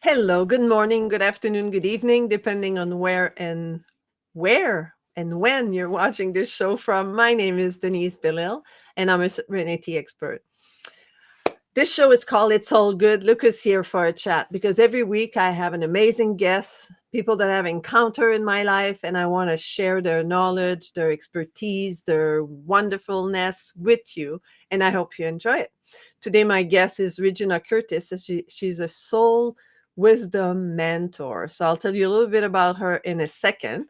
Hello, good morning, good afternoon, good evening, depending on where and when you're watching this show from. My name is Denise Belisle, and I'm a serenity expert. This show is called It's All Good. Lucas here for a chat because every week I have an amazing guest, people that I've encountered in my life, and I want to share their knowledge, their expertise, their wonderfulness with you, and I hope you enjoy it. Today, my guest is Regyna Curtis. She's a soul wisdom mentor. So I'll tell you a little bit about her in a second.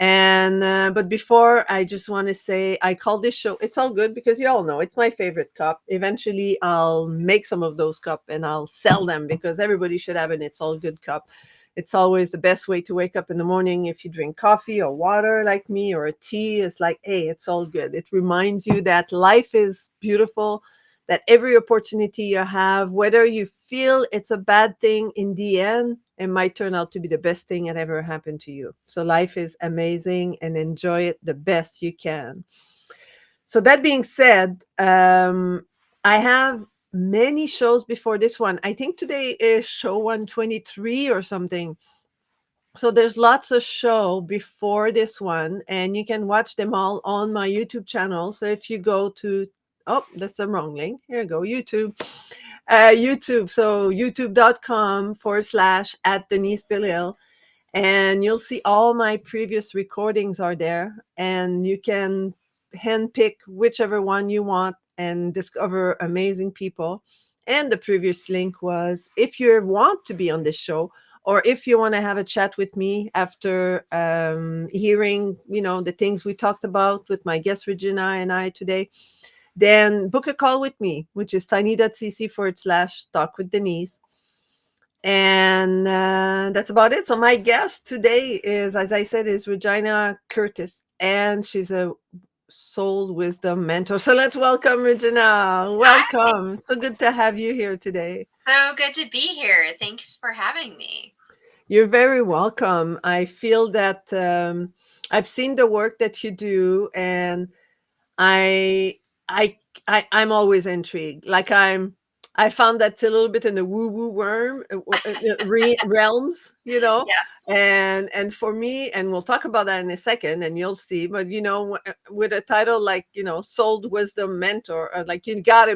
And but before, I just want to say I call this show "It's All Good" because you all know it's my favorite cup. Eventually, I'll make some of those cup and I'll sell them because everybody should have an "It's All Good" cup. It's always the best way to wake up in the morning. If you drink coffee or water like me or a tea, it's like, hey, it's all good. It reminds you that life is beautiful, that every opportunity you have, whether you feel it's a bad thing, in the end, it might turn out to be the best thing that ever happened to you. So life is amazing and enjoy it the best you can. So that being said, I have many shows before this one. I think today is show 123 or something. So there's lots of show before this one, and you can watch them all on my YouTube channel. So if you go to, oh, that's the wrong link. Here you go, YouTube. YouTube. So youtube.com// at Denise Belisle. And you'll see all my previous recordings are there. And you can handpick whichever one you want and discover amazing people. And the previous link was if you want to be on this show, or if you want to have a chat with me after hearing, the things we talked about with my guest Regyna and I today, then book a call with me, which is tiny.cc/talk with Denise. And that's about it. So my guest today is, as I said, is Regyna Curtis, and she's a soul wisdom mentor. So let's welcome Regyna. Hi, Welcome. So good to have you here today. so good to be here. Thanks for having me. You're very welcome. I feel that I've seen the work that you do, and I I I'm always intrigued. I found that's a little bit in the woo woo realms, Yes. and for me, and we'll talk about that in a second, and you'll see. But with a title like Soul Wisdom Mentor, like you gotta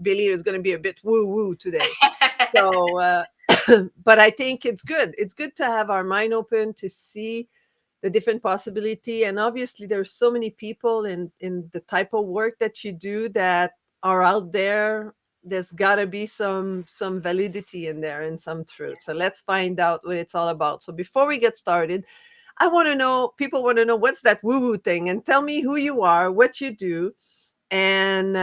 believe it's going to be a bit woo woo today. So, but I think it's good. It's good to have our mind open to see the different possibility, and obviously there's so many people in the type of work that you do that are out there. There's got to be some validity in there and some truth. So let's find out what it's all about. So before we get started, I want to know, people want to know, what's that woo woo thing, and tell me who you are, what you do, and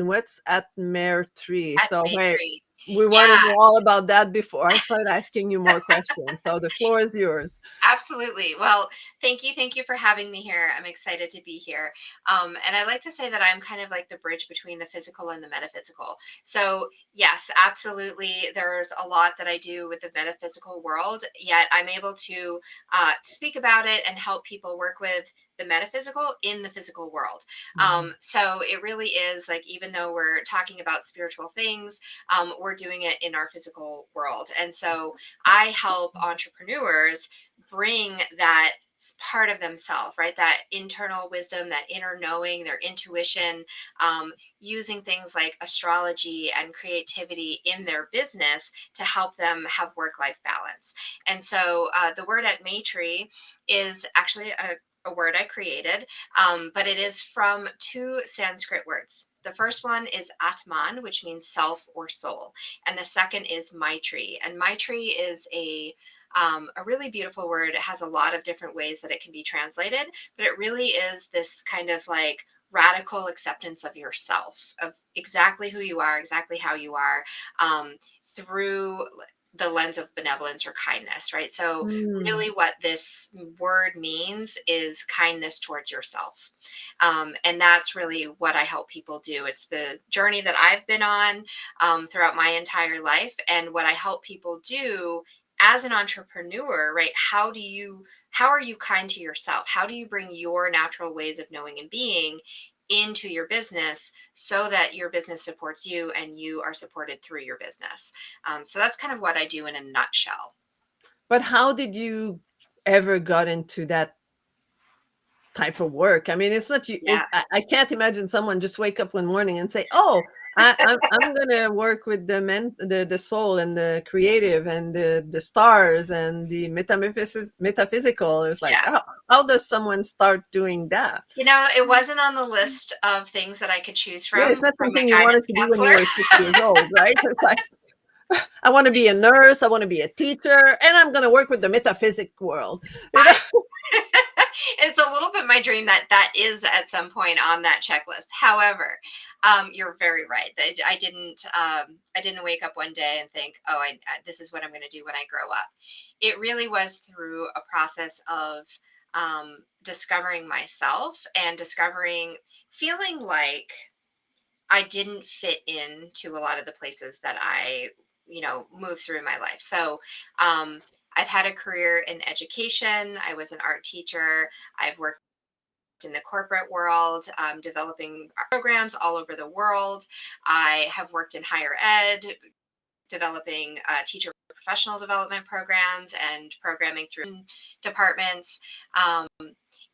what's at Mare Tree. At So wait, Maytree. we want to Yeah, know all about that before I start asking you more questions. So the floor is yours. absolutely. Well, thank you. Thank you for having me here. I'm excited to be here. And I like to say that I'm kind of like the bridge between the physical and the metaphysical. So, yes, absolutely. There's a lot that I do with the metaphysical world, yet I'm able to speak about it and help people work with the metaphysical in the physical world. Mhm. So it really is like, even though we're talking about spiritual things, we're doing it in our physical world. And so I help entrepreneurs bring that part of themselves, right? That internal wisdom, that inner knowing, their intuition, using things like astrology and creativity in their business to help them have work life balance. And so the word at Maytree is actually a word I created, but it is from two Sanskrit words. The first one is Atman, which means self or soul, and the second is Maitri. And Maitri is a really beautiful word. It has a lot of different ways that it can be translated, but it really is this kind of like radical acceptance of yourself, of exactly who you are, exactly how you are, through the lens of benevolence or kindness, right? So, Mm. really, what this word means is kindness towards yourself. And that's really what I help people do. It's the journey that I've been on throughout my entire life. And what I help people do as an entrepreneur, right? How are you kind to yourself? How do you bring your natural ways of knowing and being into your business so that your business supports you and you are supported through your business. So that's kind of what I do in a nutshell. But how did you ever got into that type of work? I mean, it's not you. Yeah. I can't imagine someone just wake up one morning and say, "Oh, I'm gonna work with the soul and the creative and the stars and the metaphysical." It's like, Yeah. how does someone start doing that? It wasn't on the list of things that I could choose Yeah, it's not from my something you wanted guidance to do when counselor. you were 6 years old, right? It's like, I want to be a nurse, I want to be a teacher, and I'm going to work with the metaphysic world. You know? I it's a little bit my dream that that is at some point on that checklist. However, you're very right. That I didn't wake up one day and think, oh, this is what I'm going to do when I grow up. It really was through a process of discovering myself and discovering, feeling like I didn't fit into a lot of the places that I, moved through in my life. So, I've had a career in education. I was an art teacher. I've worked in the corporate world, developing programs all over the world. I have worked in higher ed, developing teacher professional development programs and programming through departments. Um,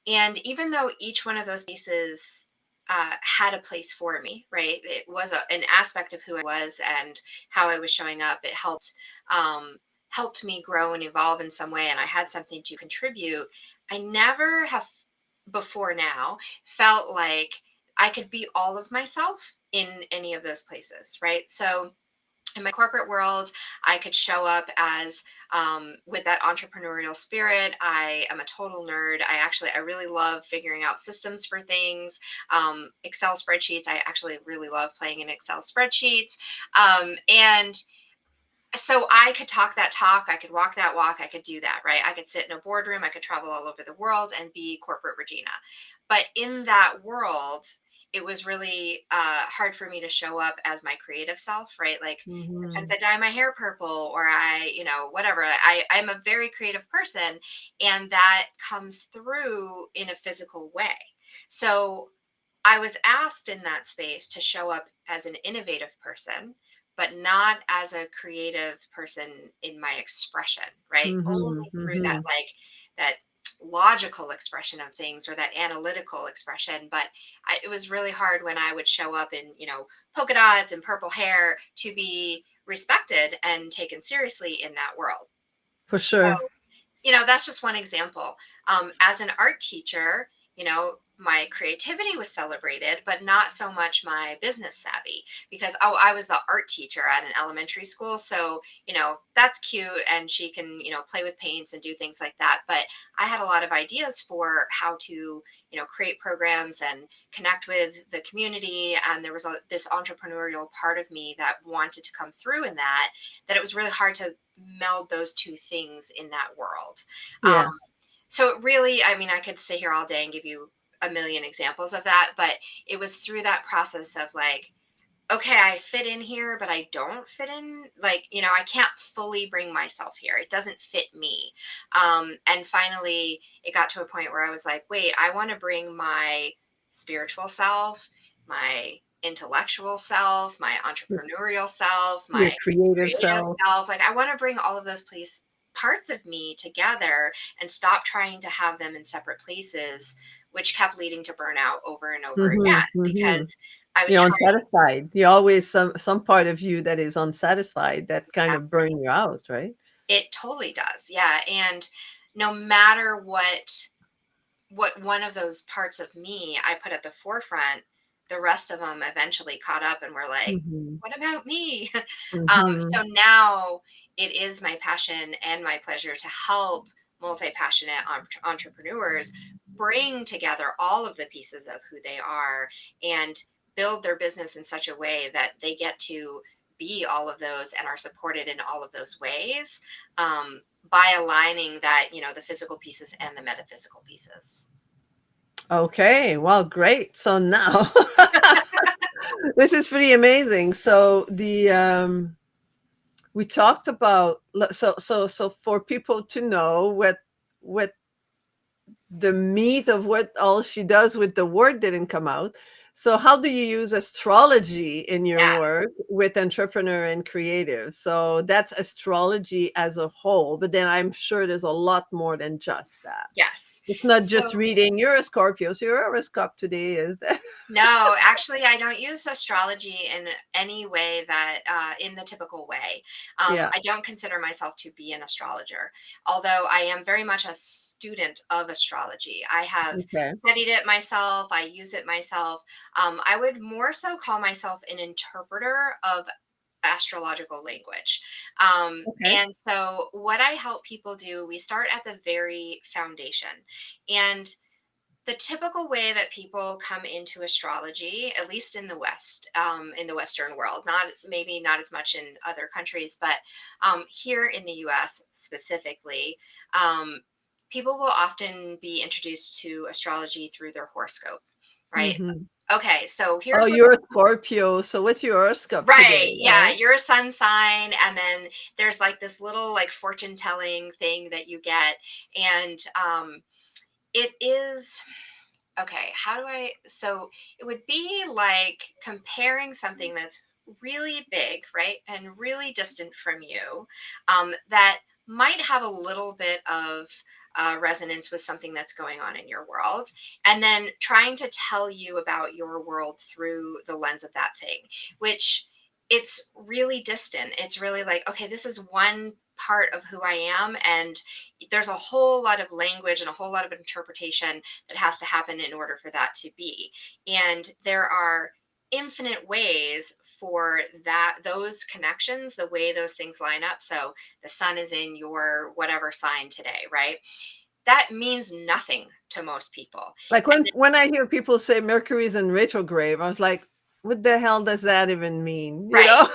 and even though each one of those pieces had a place for me, right? It was an aspect of who I was and how I was showing up. It helped me grow and evolve in some way, and I had something to contribute. I never have before now felt like I could be all of myself in any of those places, right? So in my corporate world, I could show up as with that entrepreneurial spirit. I am a total nerd. I really love figuring out systems for things. Excel spreadsheets. I actually really love playing in Excel spreadsheets. And so I could talk that talk, I could walk that walk, I could do that, right? I could sit in a boardroom, I could travel all over the world and be corporate Regina. But in that world, it was really hard for me to show up as my creative self, right? Like sometimes Mhm. I dye my hair purple or whatever. I'm a very creative person, and that comes through in a physical way. So I was asked in that space to show up as an innovative person, but not as a creative person in my expression, right? Mhm. Only through that, Mhm. like, that logical expression of things or that analytical expression. But it was really hard when I would show up in, polka dots and purple hair to be respected and taken seriously in that world. For So sure. that's just one example. As an art teacher, my creativity was celebrated, but not so much my business savvy because, oh, I was the art teacher at an elementary school. So, that's cute and she can, play with paints and do things like that. But I had a lot of ideas for how to, create programs and connect with the community. And there was this entrepreneurial part of me that wanted to come through in that it was really hard to meld those two things in that world. Um, Yeah. so it really, I mean, I could sit here all day and give you a million examples of that, but it was through that process of like, okay, I fit in here, but I don't fit in. Like, I can't fully bring myself here. It doesn't fit me. And finally, it got to a point where I was like, wait, I want to bring my spiritual self, my intellectual self, my entrepreneurial self, my Your creative creative self. self. Like, I want to bring all of those parts of me together and stop trying to have them in separate places, which kept leading to burnout over and over Mhm. again Mhm. because I was You're trying. unsatisfied. You always some part of you that is unsatisfied that kind of burn you out, right? It totally does. Yeah. And no matter what one of those parts of me I put at the forefront, the rest of them eventually caught up and were like, Mhm. what about me? So Mhm. now it is my passion and my pleasure to help multi-passionate entrepreneurs bring together all of the pieces of who they are and build their business in such a way that they get to be all of those and are supported in all of those ways, by aligning that, the physical pieces and the metaphysical pieces. Okay, well, great. So now this is pretty amazing. So we talked about so for people to know what the meat of what all she does with the word didn't come out. So how do you use astrology in your Yeah. work with entrepreneur and creative? So that's astrology as a whole, but then I'm sure there's a lot more than just that. Yes. It's not just So reading, you're a Scorpio, so your horoscope today is that. no, actually, I don't use astrology in any way that, in the typical way. Yeah. I don't consider myself to be an astrologer, although I am very much a student of astrology. I have Okay. studied it myself, I use it myself. I would more so call myself an interpreter of astrological language. Okay. And so, what I help people do, we start at the very foundation. And the typical way that people come into astrology, at least in the West, in the Western world, not maybe not as much in other countries, but here in the US specifically, um, people will often be introduced to astrology through their horoscope, right? Hmm. Okay, so Oh, here's what you're a Scorpio, so what's your horoscope right, today, yeah, right? you're a sun sign, and then there's like this little like fortune telling thing that you get, and it is okay, how do I so it would be like comparing something that's really big, right? And really distant from you, that might have a little bit of resonance with something that's going on in your world, and then trying to tell you about your world through the lens of that thing, which it's really distant. It's really like, okay, this is one part of who I am, and there's a whole lot of language and a whole lot of interpretation that has to happen in order for that to be. And there are infinite ways for that those connections, the way those things line up. So the sun is in your whatever sign today, right? That means nothing to most people. Like And when I hear people say Mercury's in retrograde, I was like, what the hell does that even mean? You right. know?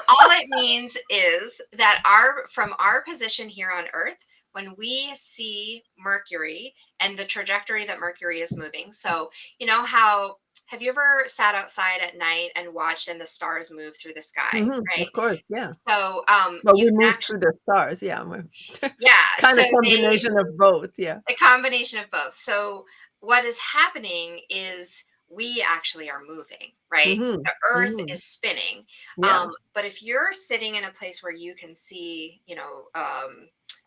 All it means is that our from our position here on Earth, when we see Mercury and the trajectory that Mercury is moving. So, you know how have you ever sat outside at night and watched and the stars move through the sky, right? Of course, yeah. So, But you we can move actually through the stars, yeah. We're yeah, kind so of they combination of both, yeah. a combination of both. So what is happening is we actually are moving, right? Mhm, The earth mhm. is spinning. Yeah, But if you're sitting in a place where you can see,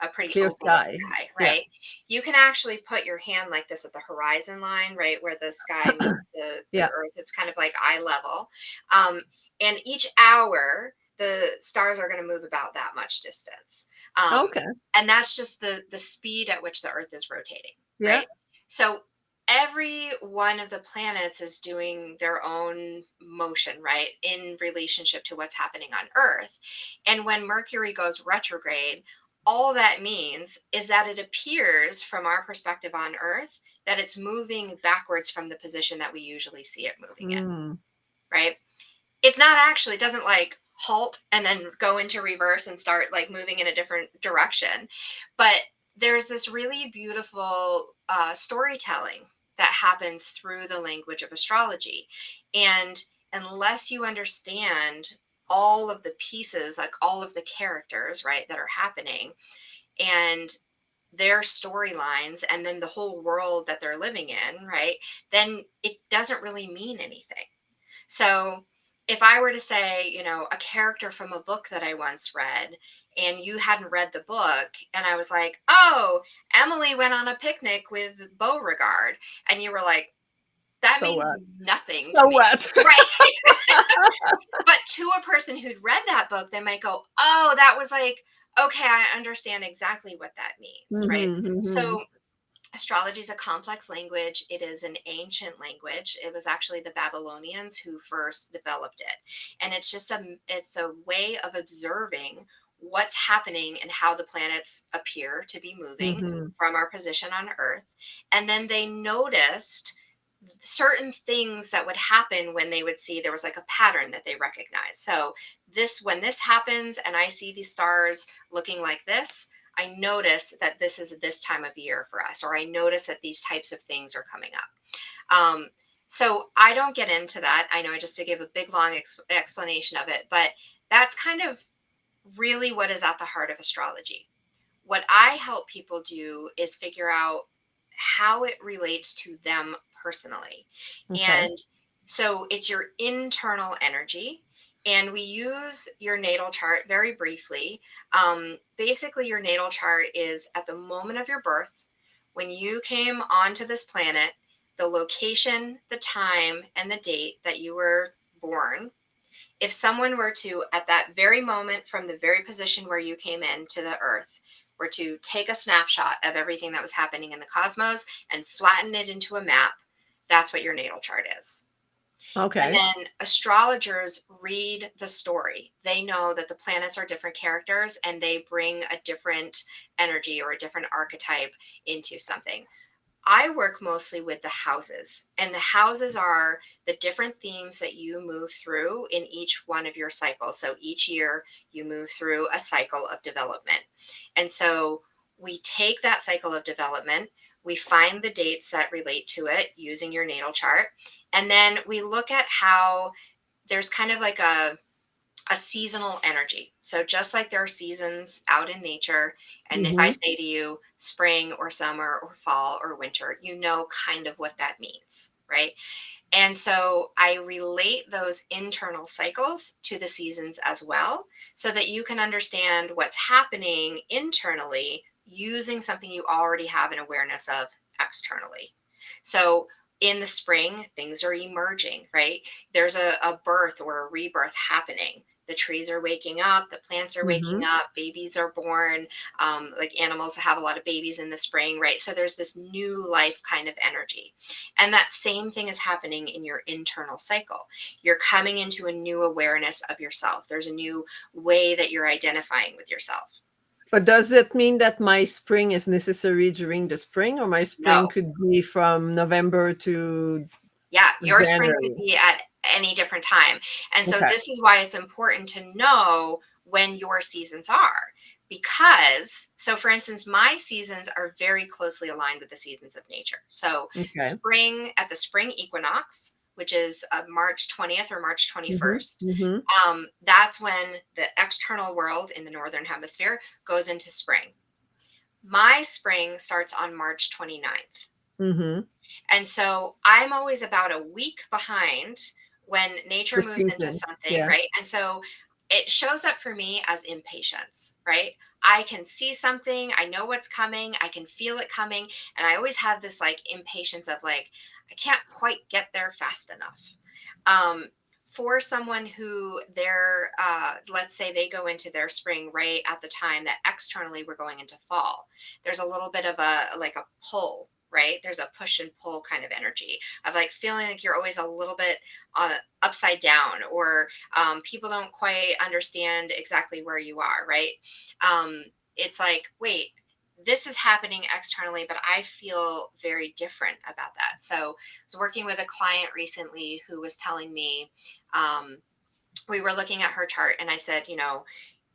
a pretty clear open sky. sky, Yeah. right? You can actually put your hand like this at the horizon line, right? Where the sky meets the Yeah. earth. It's kind of like eye level. Um, and each hour, the stars are going to move about that much distance. Um, Okay. and that's just the speed at which the earth is rotating, Yeah. right? So every one of the planets is doing their own motion, right, in relationship to what's happening on earth. And when Mercury goes retrograde, all that means is that it appears from our perspective on earth that it's moving backwards from the position that we usually see it moving in, Mm. right? It's not actually, it doesn't like halt and then go into reverse and start like moving in a different direction. But there's this really beautiful storytelling that happens through the language of astrology. And unless you understand all of the pieces, like all of the characters, right, that are happening and their storylines and then the whole world that they're living in, right, then it doesn't really mean anything. So if I were to say, a character from a book that I once read, and you hadn't read the book, and I was like, oh, Emily went on a picnic with Beauregard, and you were like, that So means what? nothing to So me. what? Right. But to a person who'd read that book, they might go, oh, that was like, okay, I understand exactly what that means. Right. Mhm, mhm. So astrology is a complex language. It is an ancient language. It was actually the Babylonians who first developed it. And it's a way of observing what's happening and how the planets appear to be moving Mhm. from our position on Earth. And then they noticed certain things that would happen when they would see there was like a pattern that they recognized. So this when this happens and I see these stars looking like this, I notice that this is this time of year for us, or I notice that these types of things are coming up. So I don't get into that. I know I just to give a big long explanation of it, but that's kind of really what is at the heart of astrology. What I help people do is figure out how it relates to them personally. Okay. And So it's your internal energy. And we use your natal chart very briefly. Basically, your natal chart is at the moment of your birth, when you came onto this planet, the location, the time, and the date that you were born. If someone were to, at that very moment, from the very position where you came into the earth, were to take a snapshot of everything that was happening in the cosmos and flatten it into a map, that's what your natal chart is. And Okay. then astrologers read the story. They know that the planets are different characters and they bring a different energy or a different archetype into something. I work mostly with the houses, and the houses are the different themes that you move through in each one of your cycles. So each year you move through a cycle of development. And so we take that cycle of development, we find the dates that relate to it using your natal chart, and then we look at how there's kind of like a seasonal energy. So just like there are seasons out in nature, and if I Mm-hmm. say to you spring or summer or fall or winter, you know kind of what that means, right? And so I relate those internal cycles to the seasons as well, so that you can understand what's happening internally using something you already have an awareness of externally. So in the spring, things are emerging, right? There's a birth or a rebirth happening. The trees are waking up, the plants are waking Mm-hmm. up, babies are born. Like animals have a lot of babies in the spring, right? So there's this new life kind of energy. And that same thing is happening in your internal cycle. You're coming into a new awareness of yourself. There's a new way that you're identifying with yourself. But does it mean that my spring is necessary during the spring, or my spring No. could be from November to Yeah, your spring could January? be at any different time. And so Okay. this is why it's important to know when your seasons are. Because, so for instance, my seasons are very closely aligned with the seasons of nature. So, Okay. spring at the spring equinox, which is March 20th or March Mm-hmm. 21st, Mm-hmm. that's when the external world in the northern hemisphere goes into spring. My spring starts on March 29th. Mm-hmm. And so I'm always about a week behind when nature The moves into season. something, Yeah. right? And so it shows up for me as impatience, right? I can see something, I know what's coming, I can feel it coming, and I always have this like impatience of like, I can't quite get there fast enough. Um, for someone who they're, let's say they go into their spring right at the time that externally we're going into fall, there's a little bit of a like a pull, right? There's a push and pull kind of energy of like feeling like you're always a little bit upside down, or people don't quite understand exactly where you are, right? It's like, wait, this is happening externally, but I feel very different about that. So I was working with a client recently who was telling me, um, we were looking at her chart, and I said, you know,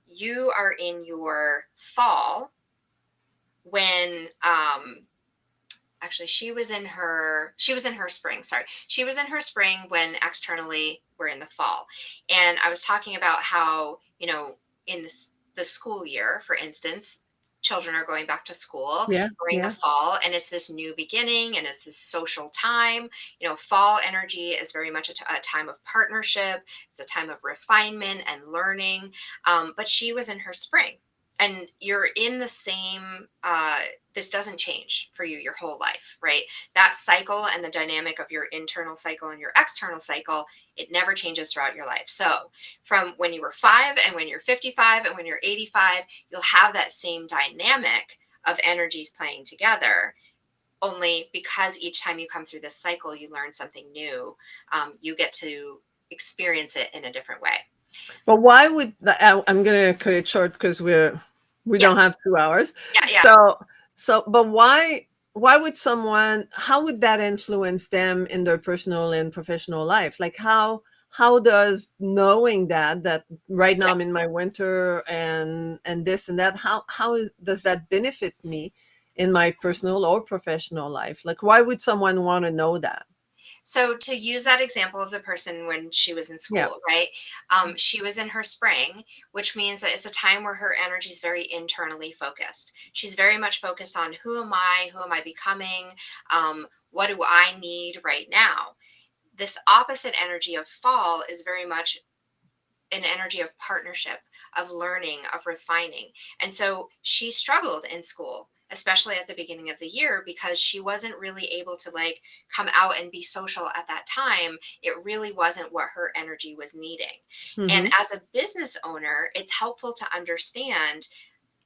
you are in your fall when actually she was in her spring, sorry, she was in her spring when externally we're in the fall. And I was talking about how, in the school year, for instance, children are going back to school Yeah. during the Yeah. fall, and it's this new beginning and it's this social time. Fall energy is very much a time of partnership. It's a time of refinement and learning. But she was in her spring, and you're in the same this doesn't change for you your whole life, right? That cycle and the dynamic of your internal cycle and your external cycle, it never changes throughout your life. So, from when you were 5 and when you're 55 and when you're 85, you'll have that same dynamic of energies playing together. Only because each time you come through this cycle, you learn something new, you get to experience it in a different way. But why would I'm gonna cut it short because we Yeah, don't have 2 hours. yeah, yeah. So but why would someone how would that influence them in their personal and professional life? Like how does knowing that right now Yeah. I'm in my winter and this and that, does that benefit me in my personal or professional life? Like why would someone want to know that? So to use that example of the person when she was in Yeah. school, right? She was in her spring, which means that it's a time where her energy is very internally focused. She's very much focused on who am I? Who am I becoming? What do I need right now? This opposite energy of fall is very much an energy of partnership, of learning, of refining. And so she struggled in school, especially at the beginning of the year, because she wasn't really able to like come out and be social at that time. It really wasn't what her energy was needing. And Mm-hmm. as a business owner, it's helpful to understand.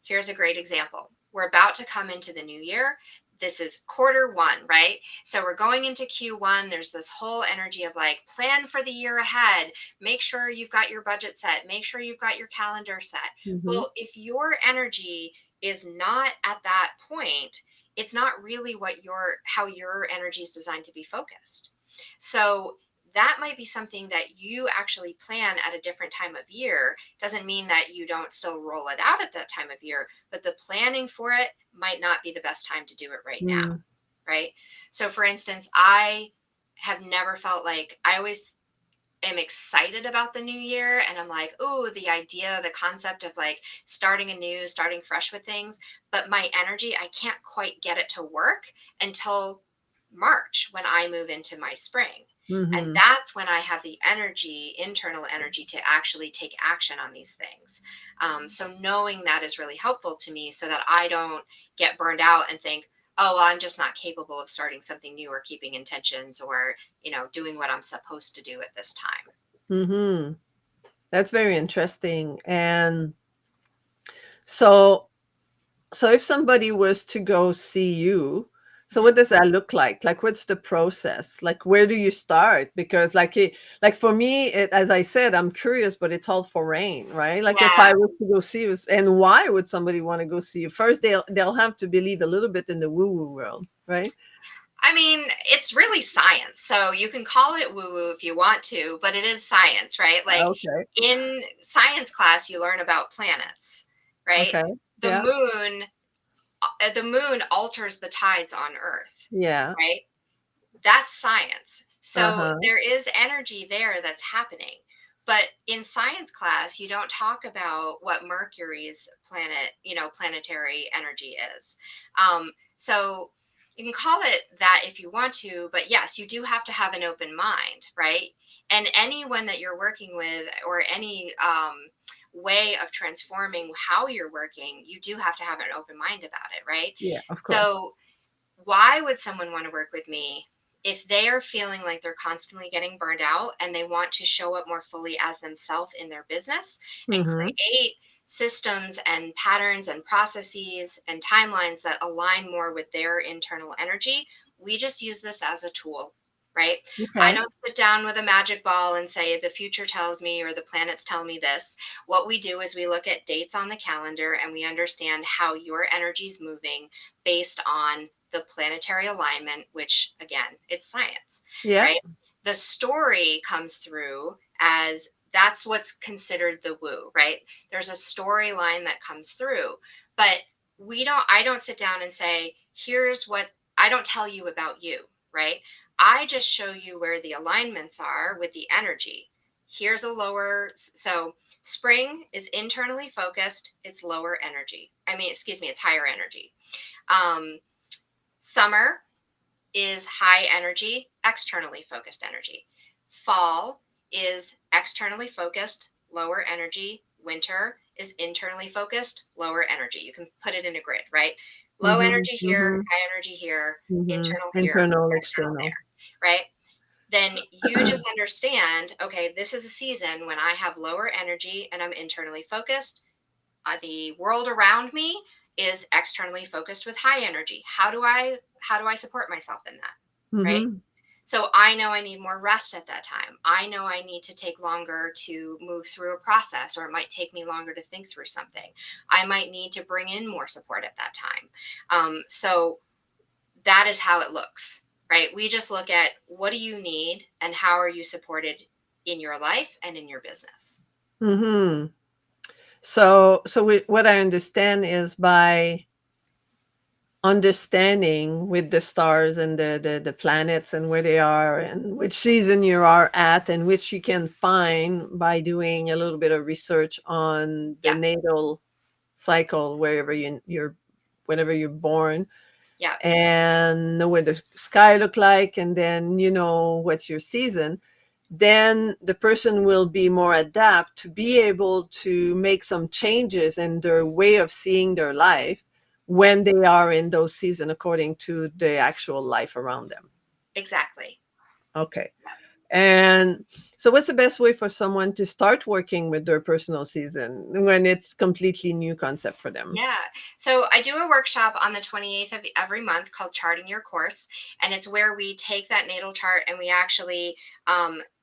Here's a great example. We're about to come into the new year. This is quarter one, right? So we're going into Q1. There's this whole energy of like, plan for the year ahead. Make sure you've got your budget set. Make sure you've got your calendar set. Mm-hmm. Well, if your energy is not at that point, it's not really how your energy is designed to be focused. So that might be something that you actually plan at a different time of year. Doesn't mean that you don't still roll it out at that time of year, but the planning for it might not be the best time to do it right now, Mm. right? So for instance, I have never felt like, I always am excited about the new year, and I'm like, oh, the idea, the concept of like starting anew, starting fresh with things. But my energy, I can't quite get it to work until March, when I move into my spring. And Mm-hmm. that's when I have the energy, internal energy, to actually take action on these things. So knowing that is really helpful to me, so that I don't get burned out and think, oh, well, I'm just not capable of starting something new or keeping intentions, or doing what I'm supposed to do at this time. Mm-hmm. That's very interesting. And so so if somebody was to go see you, so Mhm. what does that look like? Like, what's the process? Like, where do you start? Because like for me, as I said, I'm curious, but it's all foreign, right? Like if Yeah. I was to go see you, and why would somebody want to go see you? First, they'll have to believe a little bit in the woo woo world, right? I mean, it's really science. So you can call it woo woo if you want to, but it is science, right? Like Okay. in science class, you learn about planets, right? Okay. The Yeah. moon, the moon alters the tides on Earth, Yeah. right? That's science. So Uh-huh. there is energy there that's happening. But in science class, you don't talk about what Mercury's planetary energy is. So you can call it that if you want to, but yes, you do have to have an open mind, right? And anyone that you're working with, or any way of transforming how you're working, you do have to have an open mind about it, right? Yeah, of course. So why would someone want to work with me if they are feeling like they're constantly getting burned out, and they want to show up more fully as themselves in their business and Mm-hmm. create systems and patterns and processes and timelines that align more with their internal energy? We just use this as a tool, right? I Okay. don't sit down with a magic ball and say the future tells me or the planets tell me this. What we do is we look at dates on the calendar, and we understand how your energy is moving based on the planetary alignment, which again, it's science, Yeah. right? The story comes through as, that's what's considered the woo, right? There's a storyline that comes through, but I don't sit down and say, here's what, I don't tell you about you, right? I just show you where the alignments are with the energy. Here's a lower, so spring is internally focused, it's lower energy. I mean, excuse me, it's higher energy. Um, Summer is high energy, externally focused energy. Fall is externally focused, lower energy. Winter is internally focused, lower energy. You can put it in a grid, right? Low Mm-hmm. energy here, Mm-hmm. high energy here, Mm-hmm. internal here, Internal, external external. there, right? Then you just understand, okay, this is a season when I have lower energy and I'm internally focused. The world around me is externally focused with high energy. How do I support myself in that, right? Mm-hmm. So I know I need more rest at that time. I know I need to take longer to move through a process, or it might take me longer to think through something. I might need to bring in more support at that time. So that is how it looks, right? We just look at, what do you need and how are you supported in your life and in your business. Mm-hmm. So what I understand is, by understanding with the stars and the planets and where they are and which season you are at, and which you can find by doing a little bit of research on the Yeah. natal cycle, wherever you're whenever you're born, Yeah, and know what the sky look like, and then you know what's your season, then the person will be more adapt to be able to make some changes in their way of seeing their life yeah, when they are in those seasons according to the actual life around them. exactly. Okay. And so what's the best way for someone to start working with their personal season when it's completely new concept for them? Yeah. So I do a workshop on the 28th of every month called Charting Your Course. And it's where we take that natal chart and we actually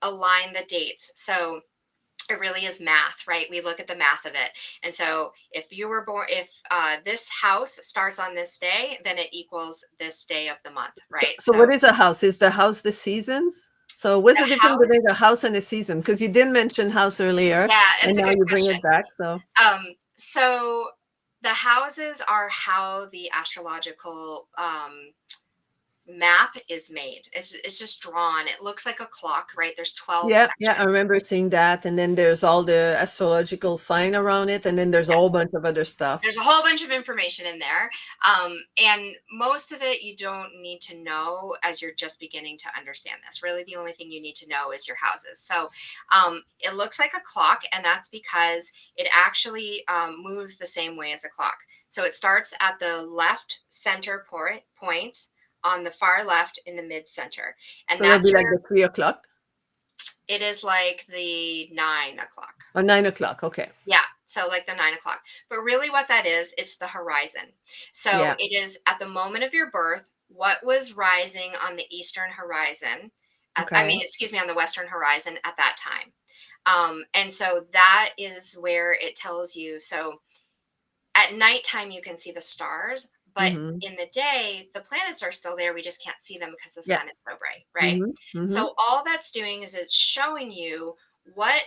align the dates. So it really is math, right? We look at the math of it. And so if you were born, if this house starts on this day, then it equals this day of the month, So, right? so So what is a house? Is the house the seasons? So what's the the difference between house, a house and a season? Because you did mention house earlier, yeah, and it's a now good you bring question. it back. So So the houses are how the astrological map is made. It's just drawn. It looks like a clock, right? There's 12 yeah, yeah, I sections. remember seeing that. And then there's all the astrological sign around it, and then there's a whole bunch of other stuff. There's a whole bunch of information in there. And most of it you don't need to know as you're just beginning to understand this. Really, the only thing you need to know is your houses. So it looks like a clock, and that's because it actually moves the same way as a clock. So it starts at the left center point on the far left in the mid center. And So that'll be that's like your, the 3 o'clock it is like the 9 o'clock. or 9 o'clock. Okay. Yeah, so like the 9 o'clock. But really, what that is, it's the horizon. So Yeah. it is at the moment of your birth, what was rising on the eastern horizon, I Okay. mean, excuse me, on the western horizon at that time. And so that is where it tells you. So at nighttime, you can see the stars, but Mm-hmm. in the day, the planets are still there. We just can't see them because the Yeah. sun is so bright, right? Mm-hmm. Mm-hmm. So all that's doing is it's showing you what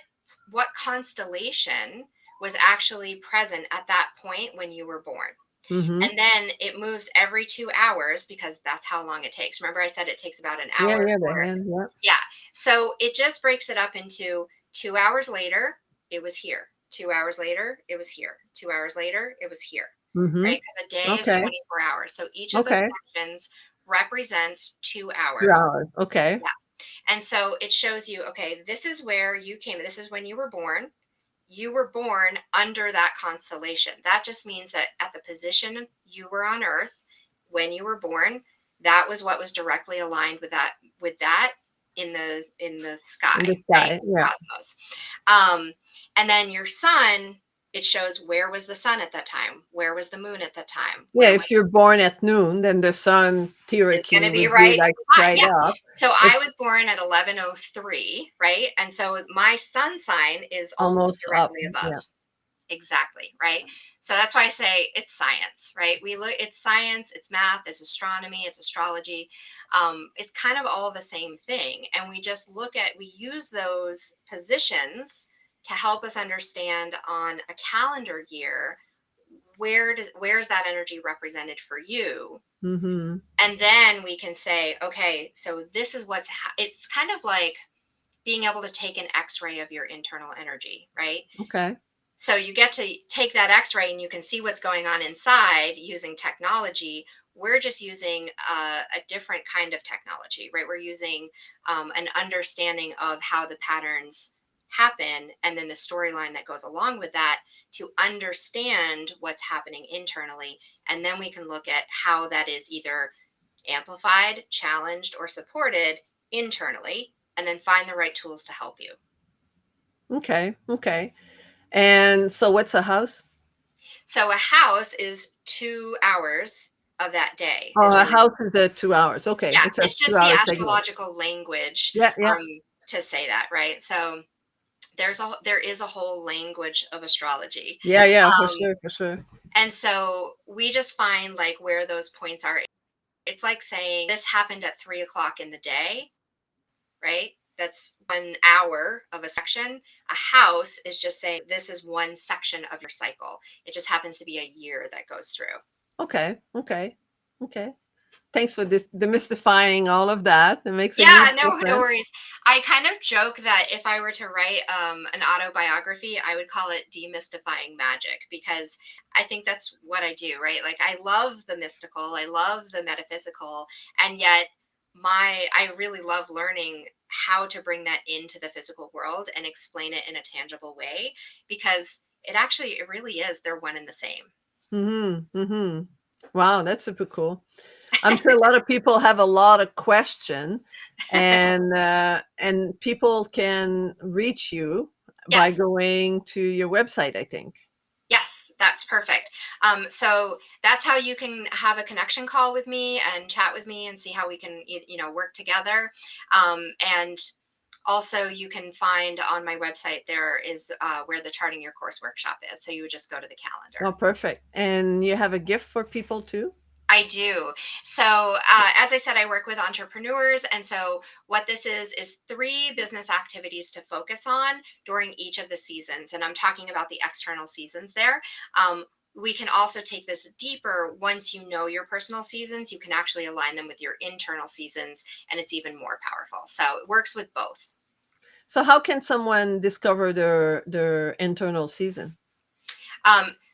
what constellation was actually present at that point when you were born. Mm-hmm. And then it moves every 2 hours because that's how long it takes. Remember, I said it takes about an Yeah, hour yeah, the for, hand. Yeah. yeah. So it just breaks it up into 2 hours later, it was here. 2 hours later, it was here. 2 hours later, it was here. Mm-hmm. Right? Because a day is Okay. 24 hours. So each of those Okay. sections represents 2 hours. 2 hours. Okay. Yeah. And so it shows you, okay, this is where you came. This is when you were born. You were born under that constellation. That just means that at the position you were on Earth when you were born, that was what was directly aligned with that in the In sky, the right? sky. Yeah. Cosmos. Um, and then your sun, it shows where was the sun at that time, where was the moon at that time, Yeah. where If was you're born at noon, then the sun is going theoretically to be would be right like hot. right Yeah. up. So It's I was born at 11:03, right? And so my sun sign is almost almost up. directly above. Yeah. Exactly, right? So that's why I say it's science, right? We look, it's science, it's math, it's astronomy, it's astrology. It's kind of all the same thing. And we just look at, we use those positions to help us understand on a calendar year where's that energy represented for you, Mm-hmm. and then we can say, okay, so this is it's kind of like being able to take an x-ray of your internal energy, right? Okay. So you get to take that x-ray and you can see what's going on inside using technology. We're just using a different kind of technology, right? We're using an understanding of how the patterns happen and then the storyline that goes along with that to understand what's happening internally. And then we can look at how that is either amplified, challenged, or supported internally, and then find the right tools to help you. Okay. Okay. And so what's a house? So a house is 2 hours of that day, Oh, is a really, house is 2 hours. Okay. yeah, It's a it's two just the hour segment. astrological language Yeah. Yeah. um, to say that, right? So there is a whole language of astrology. Yeah. Yeah. For Um, sure. For sure. and so we just find like where those points are. It's like saying this happened at 3 o'clock in the day, right? That's 1 hour of a section. A house is just saying this is one section of your cycle. It just happens to be a year that goes through. Okay. Okay. Okay. Thanks for this demystifying all of that. It makes a huge Yeah, no difference. worries. I kind of joke that if I were to write an autobiography, I would call it Demystifying Magic, because I think that's what I do, right? Like, I love the mystical, I love the metaphysical, and yet I really love learning how to bring that into the physical world and explain it in a tangible way, because it really is, they're one and the same. Mm-hmm. Mm-hmm. Wow, that's super cool. I'm sure a lot of people have a lot of question, and people can reach you by Yes. going to your website, I think. Yes, that's perfect. So that's how you can have a connection call with me and chat with me and see how we can, work together. And also, you can find on my website there is where the charting your course workshop is. So you would just go to the calendar. Oh, perfect. And you have a gift for people too? I do. So, as I said, I work with entrepreneurs. And so, what this is three business activities to focus on during each of the seasons. And I'm talking about the external seasons there. Um, we can also take this deeper. Once you know your personal seasons, you can actually align them with your internal seasons, and it's even more powerful. So, it works with both. So how can someone discover their internal season?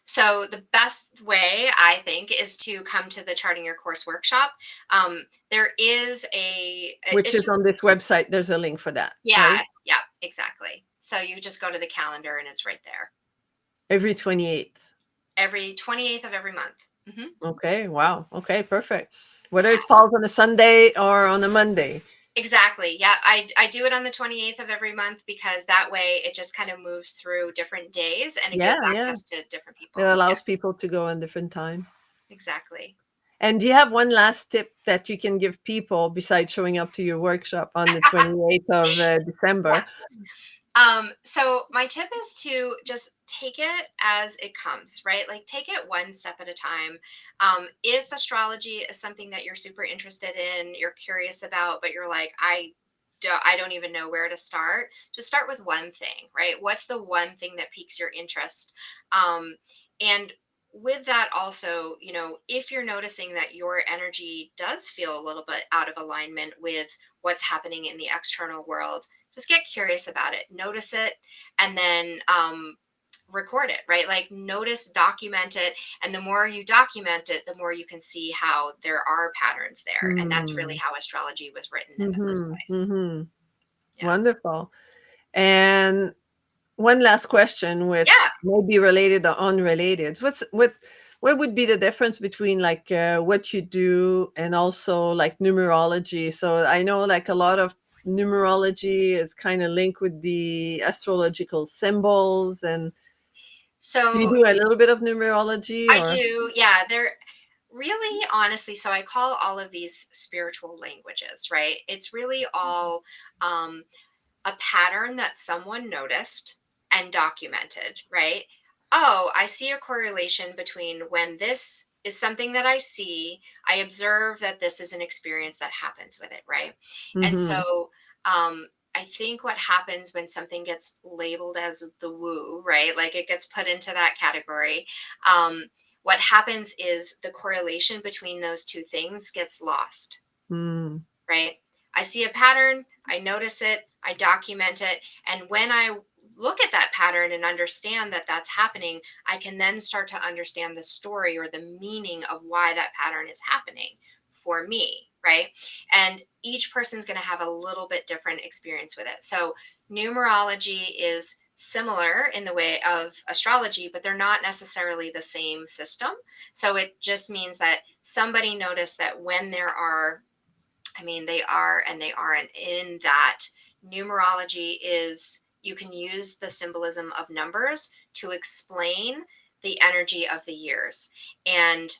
So the best way, I think, is to come to the Charting Your Course workshop. There is Which it's is just, on this website. There's a link for that, yeah, right? yeah, exactly. So you just go to the calendar and it's right there. Every 28th. Every 28th of every month. Okay, wow. Okay, perfect. Whether Yeah, it falls on a Sunday or on a Monday. exactly. Yeah, I do it on the 28th of every month because that way it just kind of moves through different days and it Yeah, gives yeah. access to different It people. Yeah, allows people to go on different time. exactly. And do you have one last tip that you can give people besides showing up to your workshop on the 28th of December? Yes. So my tip is to just take it as it comes, right? Like, take it one step at a time. If astrology is something that you're super interested in, you're curious about, but you're like, I don't even know where to start. Just start with one thing, right? What's the one thing that piques your interest? And with that also, if you're noticing that your energy does feel a little bit out of alignment with what's happening in the external world, just get curious about it, notice it, and then record it, right? Like, notice, document it. And the more you document it, the more you can see how there are patterns there. And that's really Mm. how astrology was written in the first Mhm, place. mhm. Yeah. Wonderful. And one last question, which Yeah. may be related or unrelated. What would be the difference between like what you do and also like numerology? So I know like a lot of numerology is kind of linked with the astrological symbols. And do you So do a little bit of numerology I or? do. Yeah. They're really, honestly, so I call all of these spiritual languages, right? It's really all um, a pattern that someone noticed and documented, right? Oh, I see a correlation between when this is something that I see, I observe that this is an experience that happens with it, right? And Mm-hmm. so I think what happens when something gets labeled as the woo, right? Like, it gets put into that category. Um, what happens is the correlation between those two things gets lost, Mm. right? I see a pattern, I notice it, I document it, and when I look at that pattern and understand that that's happening, I can then start to understand the story or the meaning of why that pattern is happening for me, right? And each person's going to have a little bit different experience with it. So, numerology is similar in the way of astrology, but they're not necessarily the same system. So, it just means that somebody noticed that when there are, I mean, they are and they aren't. In that, numerology is, you can use the symbolism of numbers to explain the energy of the years. And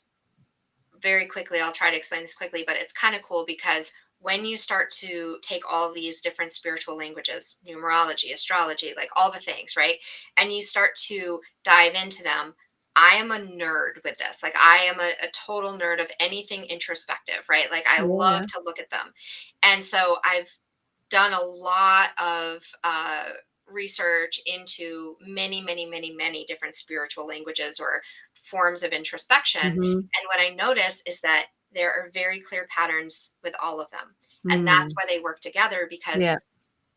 very quickly, I'll try to explain this quickly, but it's kind of cool because when you start to take all these different spiritual languages, numerology, astrology, like all the things, right? And you start to dive into them. I am a nerd with this. Like, I am a total nerd of anything introspective, right? Like, I Yeah, love yeah. to look at them. And so I've done a lot of research into many, many, many, many different spiritual languages or forms of introspection. Mm-hmm. And what I notice is that there are very clear patterns with all of them. And that's Mm. why they work together, because Yeah.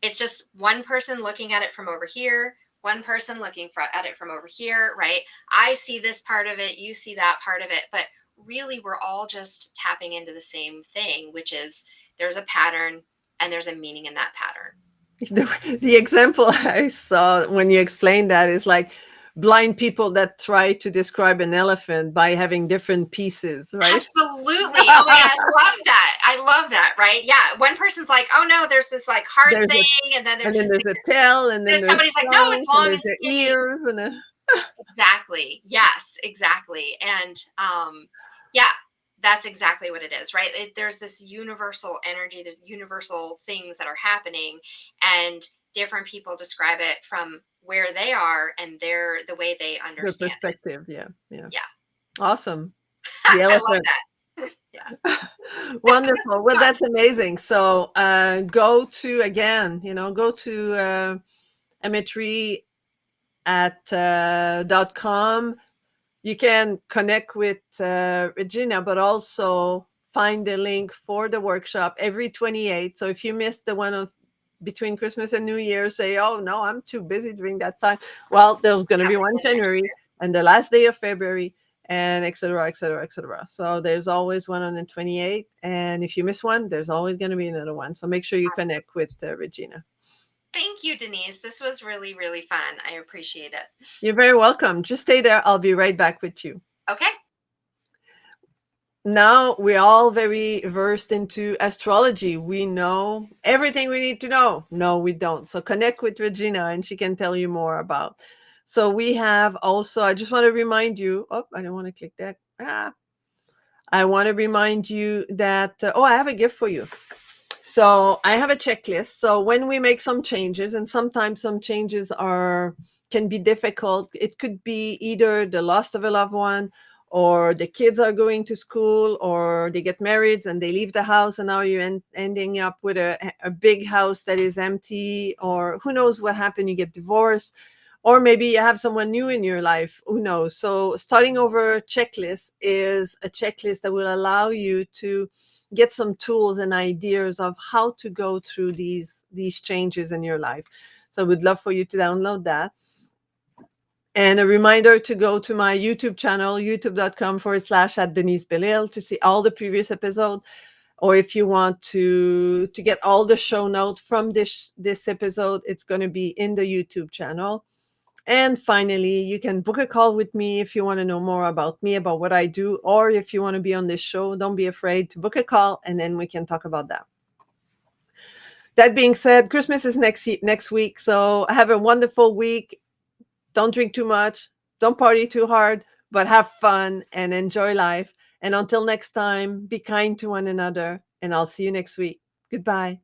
it's just one person looking at it from over here, one person looking at it from over here, right? I see this part of it, you see that part of it, but really we're all just tapping into the same thing, which is there's a pattern and there's a meaning in that pattern. The example I saw when you explained that is like blind people that try to describe an elephant by having different pieces, right? Absolutely. Oh my God, I love that. I love that, right? Yeah. One person's like, oh no, there's this like heart There's a thing, and then and then there's a tail, and then there's there's somebody's like, no, it's trunk, and long there's and the skinny. ears, and Exactly. Yes, exactly. And yeah, that's exactly what it is, right? There's this universal energy, there's universal things that are happening, and different people describe it from where they are and the way they the understand it. perspective. Yeah, yeah. Yeah. Awesome. The I love elephant. that. Yeah. This Wonderful. was Well, fun. that's amazing. So go to again, go to Emetry at .com. You can connect with Regyna, but also find the link for the workshop every 28th. So if you missed the one of between Christmas and New Year, say, oh no, I'm too busy during that time. Well, there's going to be one Happening next January year. and the last day of February, and et cetera, et cetera, et cetera. So there's always one on the 28th. And if you miss one, there's always going to be another one. So make sure you connect with Regyna. Thank you, Denise. This was really, really fun. I appreciate it. You're very welcome. Just stay there. I'll be right back with you. Okay. Now we're all very versed into astrology. We know everything we need to know. No, we don't. So connect with Regyna and she can tell you more about. So we have also, I just want to remind you, oh, I don't want to click that. I want to remind you that, oh, I have a gift for you. So I have a checklist. So when we make some changes, and sometimes some changes are can be difficult. It could be either the loss of a loved one, or the kids are going to school, or they get married and they leave the house, and now you're ending up with a big house that is empty, or who knows what happened. You get divorced, or maybe you have someone new in your life. Who knows? So starting over checklist is a checklist that will allow you to get some tools and ideas of how to go through these changes in your life. So I would love for you to download that. And a reminder to go to my YouTube channel, youtube.com/at Denise Belisle, to see all the previous episodes. Or if you want to get all the show notes from this episode, it's going to be in the YouTube channel. And finally, you can book a call with me if you want to know more about me, about what I do, or if you want to be on this show. Don't be afraid to book a call, and then we can talk about that. That being said, Christmas is next week, so have a wonderful week. Don't drink too much, don't party too hard, but have fun and enjoy life. And until next time, be kind to one another, and I'll see you next week. Goodbye.